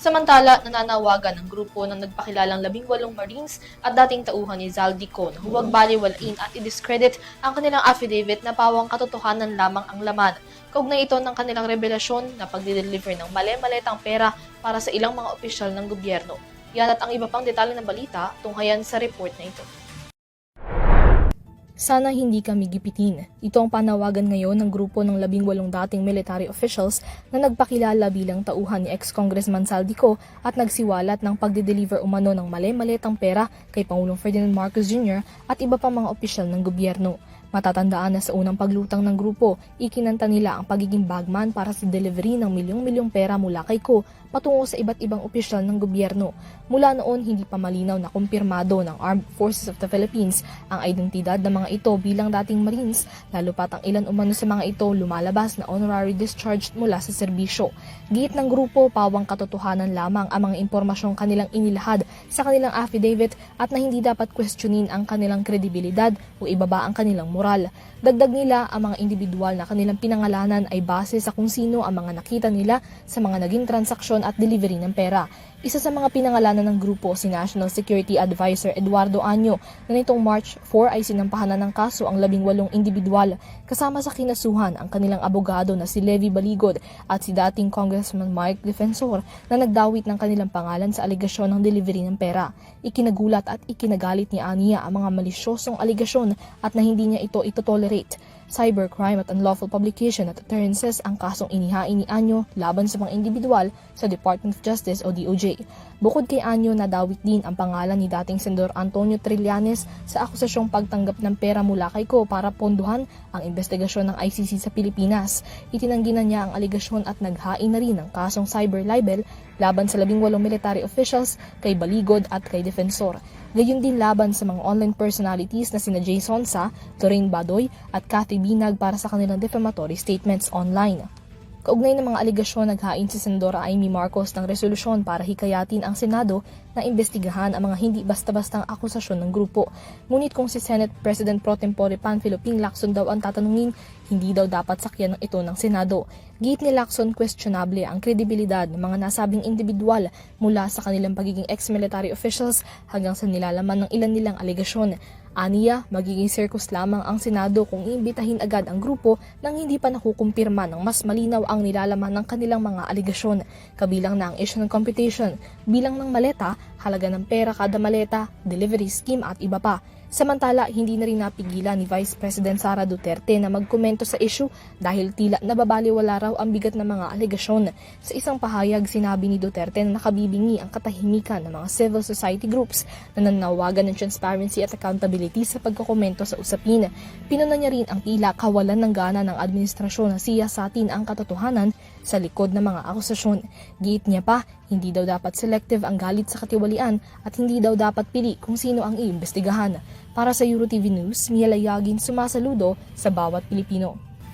Samantala, nananawagan ng grupo ng nagpakilalang 18 Marines at dating tauhan ni Zaldico na huwag baliwalain at i-discredit ang kanilang affidavit na pawang katotohanan lamang ang laman. Kaugnay ito ng kanilang revelasyon na pagdideliver ng mali-maletang pera para sa ilang mga opisyal ng gobyerno. Yan at ang iba pang detalye ng balita tunghayan sa report na ito. Sana hindi kami gipitin. Ito ang panawagan ngayon ng grupo ng 18 dating military officials na nagpakilala bilang tauhan ni ex-Congressman Zaldico at nagsiwalat ng pagde-deliver umano ng mali-maletang pera kay Pangulong Ferdinand Marcos Jr. at iba pang mga opisyal ng gobyerno. Matatandaan na sa unang paglutang ng grupo, ikinanta nila ang pagiging bagman para sa delivery ng milyong-milyong pera mula kay Ko patungo sa iba't ibang opisyal ng gobyerno. Mula noon, hindi pa malinaw na kumpirmado ng Armed Forces of the Philippines ang identidad ng mga ito bilang dating Marines, lalo pat ang ilan umano sa mga ito lumalabas na honorary discharged mula sa serbisyo. Giit ng grupo, pawang katotohanan lamang ang mga impormasyong kanilang inilahad sa kanilang affidavit at na hindi dapat questionin ang kanilang kredibilidad o ibaba ang kanilang moral. Dagdag nila, ang mga individual na kanilang pinangalanan ay base sa kung sino ang mga nakita nila sa mga naging transaksyon at delivery ng pera. Isa sa mga pinangalanan ng grupo si National Security Advisor Eduardo Año na nitong March 4 ay sinampahanan ng kaso ang 18 individual. Kasama sa kinasuhan ang kanilang abogado na si Levi Baligod at si dating Congressman Mike Defensor na nagdawit ng kanilang pangalan sa alegasyon ng delivery ng pera. Ikinagulat at ikinagalit ni Ania ang mga malisyosong alegasyon at na hindi niya ito itotolerate. Cybercrime at unlawful publication at utterances ang kasong inihain ni Año laban sa mga individual sa Department of Justice o DOJ. Bukod kay Año, nadawit din ang pangalan ni dating Senador Antonio Trillanes sa akusasyong pagtanggap ng pera mula kay Ko para ponduhan ang investigasyon ng ICC sa Pilipinas. Itinanggi na niya ang aligasyon at naghain na rin ng kasong cyber libel laban sa 18 military officials, kay Baligod at kay Defensor. Gayon din laban sa mga online personalities na sina Jason Sa, Lorraine Badoy at Cathy Binag para sa kanilang defamatory statements online. Kaugnay ng mga aligasyon, naghain si Senadora Amy Marcos ng resolusyon para hikayatin ang Senado na imbestigahan ang mga hindi basta-bastang akusasyon ng grupo. Ngunit kung si Senate President Pro Tempore Panfilo Ping Lacson daw ang tatanungin, hindi daw dapat sakyan ng ito ng Senado. Giit ni Lacson, questionable ang kredibilidad ng mga nasabing individual mula sa kanilang pagiging ex-military officials hanggang sa nilalaman ng ilan nilang aligasyon. Aniya, magiging circus lamang ang Senado kung iimbitahin agad ang grupo nang hindi pa nakukumpirma ng mas malinaw ang nilalaman ng kanilang mga aligasyon, kabilang na ang issue ng computation, bilang ng maleta, halaga ng pera kada maleta, delivery scheme at iba pa. Samantala, hindi na rin napigilan ni Vice President Sara Duterte na magkomento sa issue dahil tila nababaliwala raw ang bigat ng mga alegasyon. Sa isang pahayag, sinabi ni Duterte na nakabibingi ang katahimikan ng mga civil society groups na nanawagan ng transparency at accountability sa pagkokomento sa usapin. Pinuna niya rin ang tila kawalan ng gana ng administrasyon na siyasatin ang katotohanan sa likod ng mga akusasyon. Giit niya pa, hindi daw dapat selective ang galit sa katiwalian at hindi daw dapat pili kung sino ang iimbestigahan. Para sa EuroTV News, Mia Layagin, sumasaludo sa bawat Pilipino.